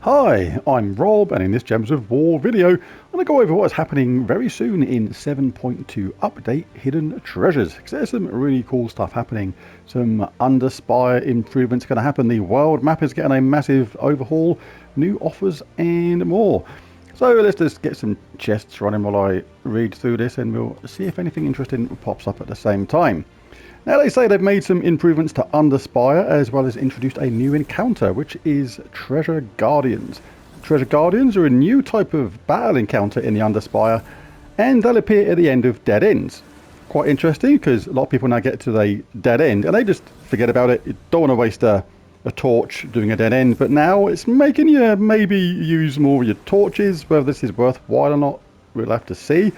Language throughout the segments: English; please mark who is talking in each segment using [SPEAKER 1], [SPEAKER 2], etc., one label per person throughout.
[SPEAKER 1] Hi, I'm Rob, and in this Gems of War video, I'm going to go over what's happening very soon in 7.2 Update Hidden Treasures. Because there's some really cool stuff happening. Some under Spire improvements going to happen. The world map is getting a massive overhaul, new offers, and more. So let's just get some chests running while I read through this, and we'll see if anything interesting pops up at the same time. Now they say they've made some improvements to Underspire, as well as introduced a new encounter, which is Treasure Guardians. Treasure Guardians are a new type of battle encounter in the Underspire, and they'll appear at the end of dead ends. Quite interesting, because a lot of people now get to the dead end, and they just forget about it. You don't want to waste a torch doing a dead end, but now it's making you maybe use more of your torches. Whether this is worthwhile or not, we'll have to see.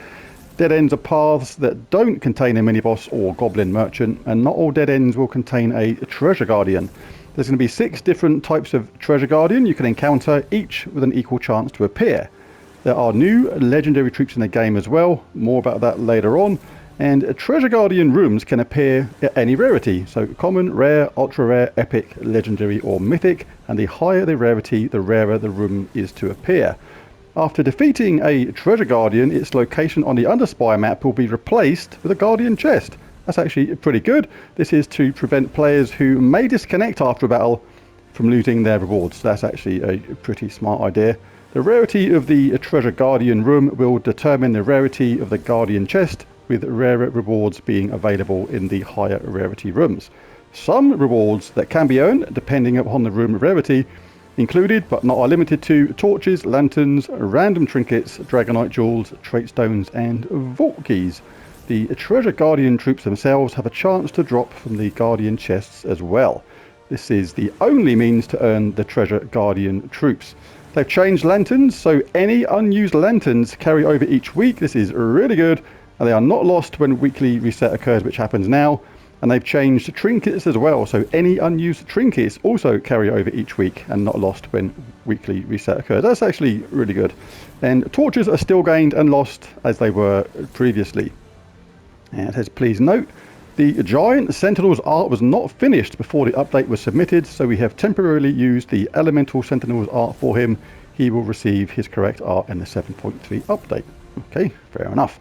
[SPEAKER 1] Dead ends are paths that don't contain a mini-boss or goblin merchant, and not all dead ends will contain a treasure guardian. There's going to be 6 different types of treasure guardian you can encounter, each with an equal chance to appear. There are new legendary troops in the game as well, more about that later on, and treasure guardian rooms can appear at any rarity, so common, rare, ultra rare, epic, legendary or mythic, and the higher the rarity, the rarer the room is to appear. After defeating a treasure guardian, its location on the Underspire map will be replaced with a guardian chest. That's actually pretty good. This is to prevent players who may disconnect after a battle from losing their rewards. That's actually a pretty smart idea. The rarity of the treasure guardian room will determine the rarity of the guardian chest, with rarer rewards being available in the higher rarity rooms. Some rewards that can be earned, depending upon the room rarity, included but not are limited to torches, lanterns, random trinkets, dragonite jewels, trait stones and vault keys. The treasure guardian troops themselves have a chance to drop from the guardian chests as well. This is the only means to earn the treasure guardian troops. They've changed lanterns, so any unused lanterns carry over each week. This is really good, and they are not lost when weekly reset occurs, which happens now. And they've changed trinkets as well, so any unused trinkets also carry over each week and not lost when weekly reset occurs. That's actually really good. And torches are still gained and lost as they were previously. And it says, please note, the Giant Sentinel's art was not finished before the update was submitted, so we have temporarily used the Elemental Sentinel's art for him. He will receive his correct art in the 7.3 update. Okay, fair enough.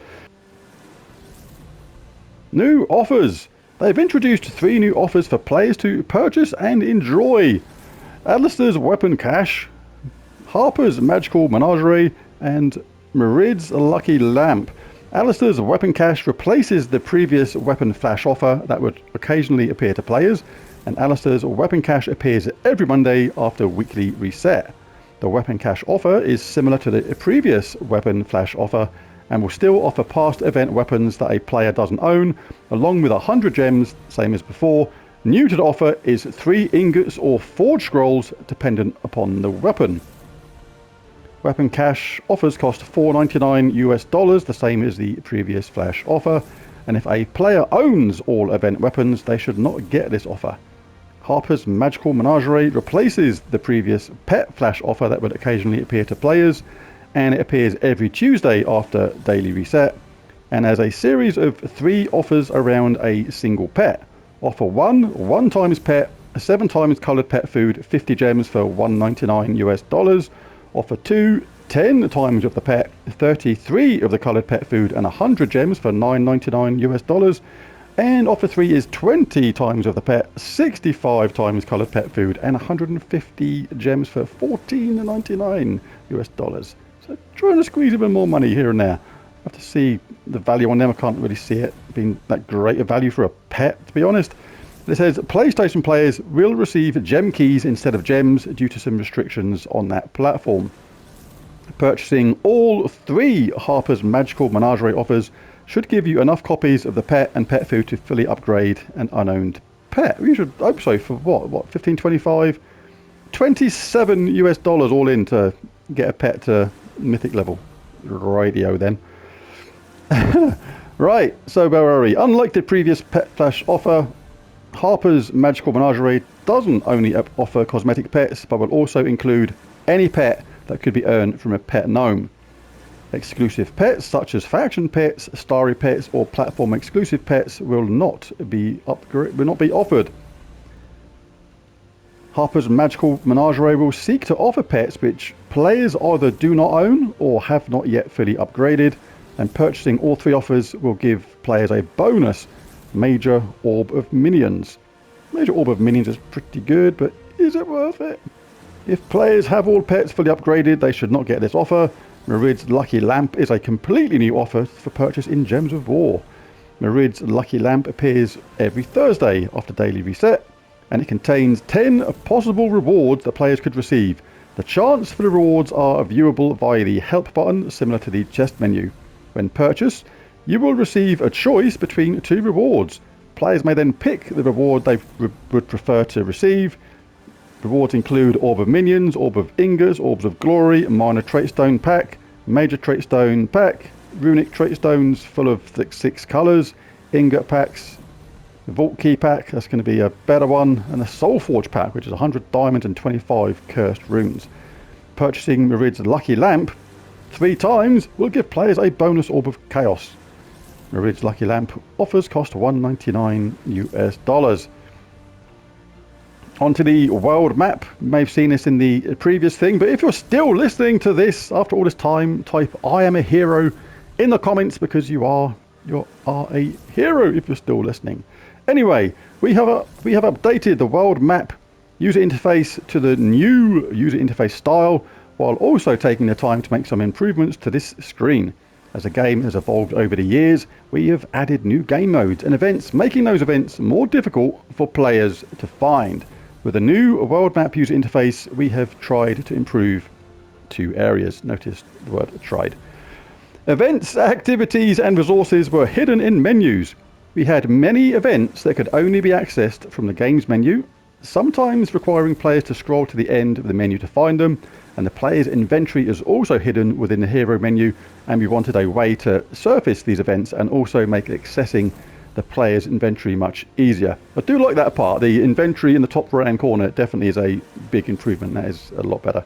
[SPEAKER 1] New offers. They've introduced 3 new offers for players to purchase and enjoy. Alistair's Weapon Cache, Harper's Magical Menagerie, and Marid's Lucky Lamp. Alistair's Weapon Cache replaces the previous Weapon Flash offer that would occasionally appear to players, and Alistair's Weapon Cache appears every Monday after weekly reset. The Weapon Cache offer is similar to the previous Weapon Flash offer, and will still offer past event weapons that a player doesn't own, along with 100 gems, same as before. New to the offer is 3 ingots or forge scrolls, dependent upon the weapon. Weapon Cache offers cost $4.99 US, the same as the previous Flash offer, and if a player owns all event weapons, they should not get this offer. Harper's Magical Menagerie replaces the previous Pet Flash offer that would occasionally appear to players, and it appears every Tuesday after daily reset, and has a series of 3 offers around a single pet. Offer 1 times pet, 7 times coloured pet food, 50 gems for $1.99 US. Offer 2, 10 times of the pet, 33 of the coloured pet food, and 100 gems for $9.99 US. And offer 3 is 20 times of the pet, 65 times coloured pet food, and 150 gems for $14.99 US. So trying to squeeze even more money here and there. I have to see the value on them. I can't really see it being that great a value for a pet, to be honest. It says PlayStation players will receive gem keys instead of gems due to some restrictions on that platform. Purchasing all 3 Harper's Magical Menagerie offers should give you enough copies of the pet and pet food to fully upgrade an unowned pet. We should hope so for what 15, 25, 27 US dollars all in to get a pet to mythic level. Radio then. Right, so where are we? Unlike the previous Pet Flash offer, Harper's Magical Menagerie doesn't only offer cosmetic pets, but will also include any pet that could be earned from a pet gnome. Exclusive pets such as faction pets, starry pets, or platform exclusive pets will not be offered. Harper's Magical Menagerie will seek to offer pets which players either do not own or have not yet fully upgraded, and purchasing all 3 offers will give players a bonus Major Orb of Minions. Major Orb of Minions is pretty good, but is it worth it? If players have all pets fully upgraded, they should not get this offer. Marid's Lucky Lamp is a completely new offer for purchase in Gems of War. Marid's Lucky Lamp appears every Thursday after daily reset, and it contains 10 possible rewards that players could receive. The chance for the rewards are viewable via the help button, similar to the chest menu. When purchased, you will receive a choice between 2 rewards. Players may then pick the reward they would prefer to receive. Rewards include Orb of Minions, Orb of Ingots, Orbs of Glory, Minor Traitstone Pack, Major Traitstone Pack, Runic Traitstones full of 6 colours, Ingot Packs, Vault Key Pack, that's going to be a better one, and a Soulforge Pack, which is 100 diamonds and 25 cursed runes. Purchasing Marid's Lucky Lamp 3 times will give players a bonus Orb of Chaos. Marid's Lucky Lamp offers cost $1.99 US. Onto the world map. You may have seen this in the previous thing, but if you're still listening to this after all this time, type I am a hero in the comments, because you are a hero if you're still listening. Anyway, we have updated the world map user interface to the new user interface style, while also taking the time to make some improvements to this screen. As the game has evolved over the years, we have added new game modes and events, making those events more difficult for players to find. With the new world map user interface, we have tried to improve 2 areas. Notice the word tried. Events, activities and resources were hidden in menus. We had many events that could only be accessed from the games menu, sometimes requiring players to scroll to the end of the menu to find them, and the player's inventory is also hidden within the hero menu, and we wanted a way to surface these events and also make accessing the player's inventory much easier. I do like that part. The inventory in the top right hand corner definitely is a big improvement. That is a lot better.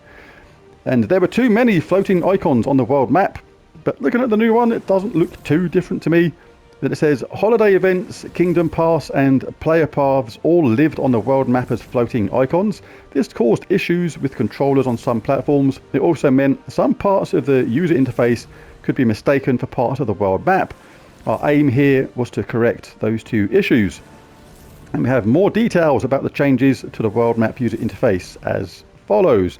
[SPEAKER 1] And there were too many floating icons on the world map, but looking at the new one, it doesn't look too different to me. That it says holiday events, kingdom pass and player paths all lived on the world map as floating icons. This caused issues with controllers on some platforms. It also meant some parts of the user interface could be mistaken for part of the world map. Our aim here was to correct those 2 issues. And we have more details about the changes to the world map user interface as follows.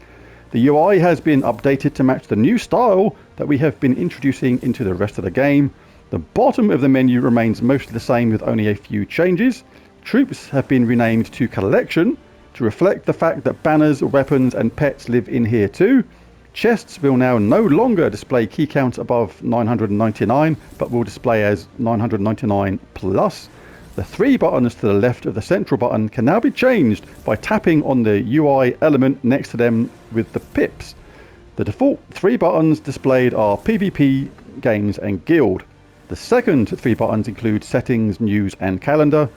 [SPEAKER 1] The UI has been updated to match the new style that we have been introducing into the rest of the game. The bottom of the menu remains mostly the same with only a few changes. Troops have been renamed to Collection to reflect the fact that banners, weapons and pets live in here too. Chests will now no longer display key counts above 999, but will display as 999 plus. The 3 buttons to the left of the central button can now be changed by tapping on the UI element next to them with the pips. The default 3 buttons displayed are PvP, Games and Guild. The second 3 buttons include Settings, News and Calendar,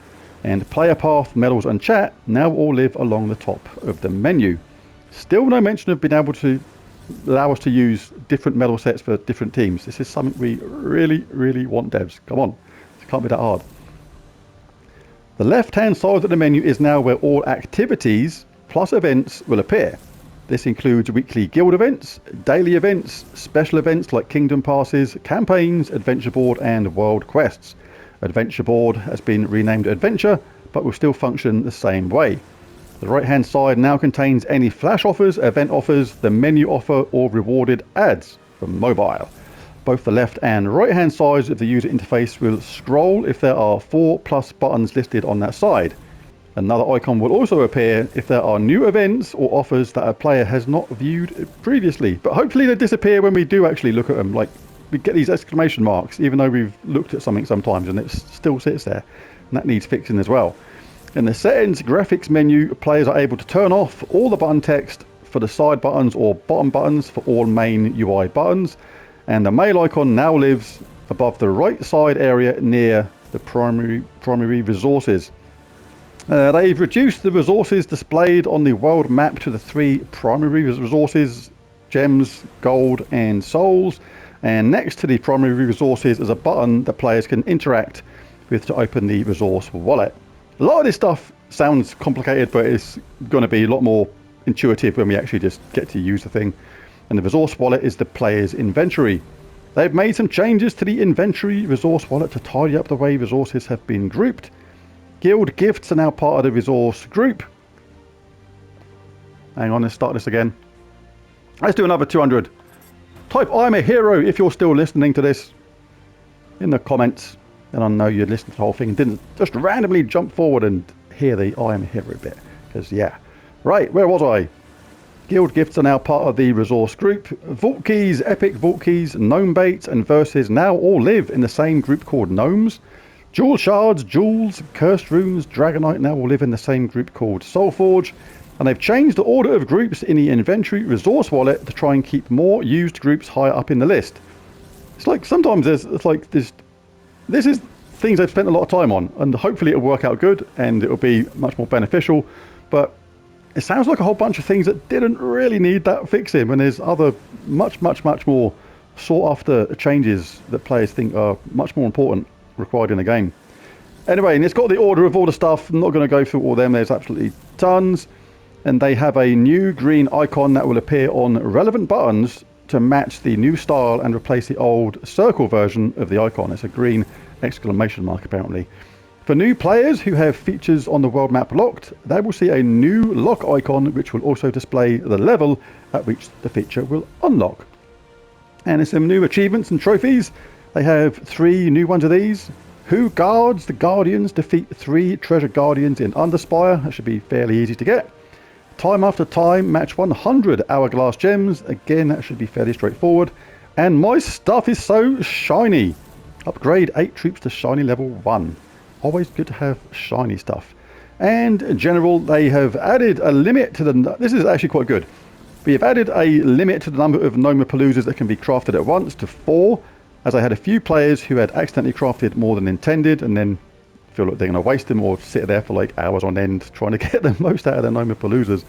[SPEAKER 1] and Player Path, Medals and Chat now all live along the top of the menu. Still no mention of being able to allow us to use different medal sets for different teams. This is something we really want, devs. Come on, it can't be that hard. The left hand side of the menu is now where all activities plus events will appear. This includes weekly guild events, daily events, special events like kingdom passes, campaigns, adventure board and world quests. Adventure board has been renamed Adventure, but will still function the same way. The right hand side now contains any flash offers, event offers, the menu offer or rewarded ads from mobile. Both the left and right hand sides of the user interface will scroll if there are 4 plus buttons listed on that side. Another icon will also appear if there are new events or offers that a player has not viewed previously, but hopefully they disappear when we do actually look at them. Like, we get these exclamation marks even though we've looked at something sometimes and it still sits there, and that needs fixing as well. In the settings graphics menu, players are able to turn off all the button text for the side buttons or bottom buttons for all main UI buttons, and the mail icon now lives above the right side area near the primary resources. They've reduced the resources displayed on the world map to the 3 primary resources: gems, gold and souls, and next to the primary resources is a button that players can interact with to open the resource wallet. A lot of this stuff Sounds complicated, but it's going to be a lot more intuitive when we actually just get to use the thing. And the resource wallet is the player's inventory. They've made some changes to the inventory resource wallet to tidy up the way resources have been grouped. Guild gifts are now part of the resource group. Hang on, let's start this again. Let's do another 200. Type I'm a hero if you're still listening to this in the comments. And I know you listened to the whole thing and didn't just randomly jump forward and hear the I am a hero bit. Because, yeah. Right, where was I? Guild gifts are now part of the resource group. Vault keys, epic vault keys, gnome baits, and verses now all live in the same group called gnomes. Jewel shards, jewels, cursed runes, dragonite now all live in the same group called Soulforge. And they've changed the order of groups in the inventory resource wallet to try and keep more used groups higher up in the list. It's like sometimes this is things they've spent a lot of time on, and hopefully it'll work out good and it'll be much more beneficial. But it sounds like a whole bunch of things that didn't really need that fixing, when there's other much more sought after changes that players think are much more important required in the game. Anyway, and it's got the order of all the stuff. I'm not going to go through all them. There's absolutely tons. And they have a new green icon that will appear on relevant buttons to match the new style and replace the old circle version of the icon. It's a green exclamation mark apparently. For new players who have features on the world map locked, they will see a new lock icon which will also display the level at which the feature will unlock. And there's some new achievements and trophies. They have 3 new ones of these. Who guards the Guardians? Defeat 3 treasure guardians in Spire. That should be fairly easy to get. Time after time, match 100 hourglass gems. Again, that should be fairly straightforward. And my stuff is so shiny. Upgrade 8 troops to shiny level 1. Always good to have shiny stuff. And in general, they have added a limit to the... This is actually quite good. We have added a limit to the number of Nomapaloozas that can be crafted at once to 4, as I had a few players who had accidentally crafted more than intended and then feel like they're going to waste them or sit there for like hours on end trying to get the most out of their Nomapaloozas.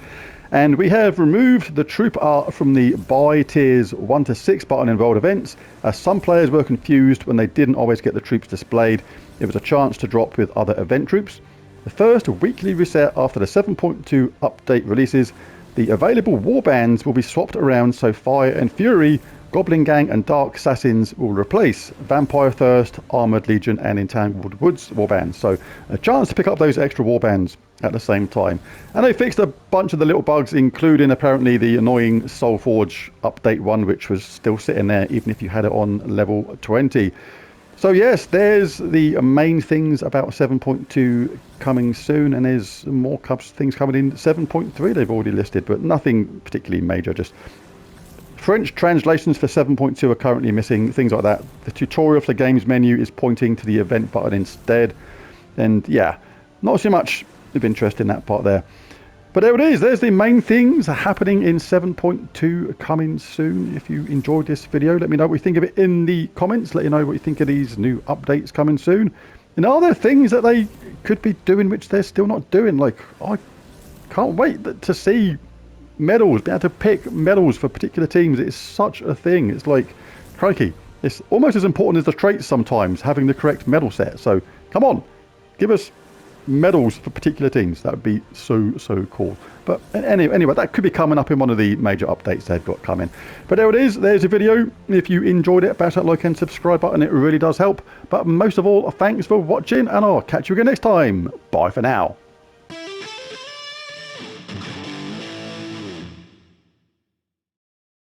[SPEAKER 1] And we have removed the troop art from the buy tiers 1 to 6 button in world events, as some players were confused when they didn't always get the troops displayed. It was a chance to drop with other event troops. The first weekly reset after the 7.2 update releases, the available warbands will be swapped around, so Fire and Fury, Goblin Gang and Dark Assassins will replace Vampire Thirst, Armoured Legion and Entangled Woods warbands. So a chance to pick up those extra warbands at the same time. And they fixed a bunch of the little bugs, including apparently the annoying Soulforge update 1, which was still sitting there even if you had it on level 20. So yes, there's the main things about 7.2 coming soon, and there's more things coming in 7.3 they've already listed, but nothing particularly major. Just French translations for 7.2 are currently missing, things like that. The tutorial for the games menu is pointing to the event button instead. And yeah, not so much of interest in that part there. But there it is. There's the main things happening in 7.2 coming soon. If you enjoyed this video, let me know what you think of it in the comments. Let you know what you think of these new updates coming soon. And are there things that they could be doing which they're still not doing? Like, I can't wait to see medals, be able to pick medals for particular teams. It's such a thing. It's like, crikey, it's almost as important as the traits sometimes, having the correct medal set. So come on, give us medals for particular teams. That would be so cool. But anyway, that could be coming up in one of the major updates they've got coming. But there it is. There's a video. If you enjoyed it, bash that like and subscribe button. It really does help. But most of all, thanks for watching, and I'll catch you again next time. Bye for now.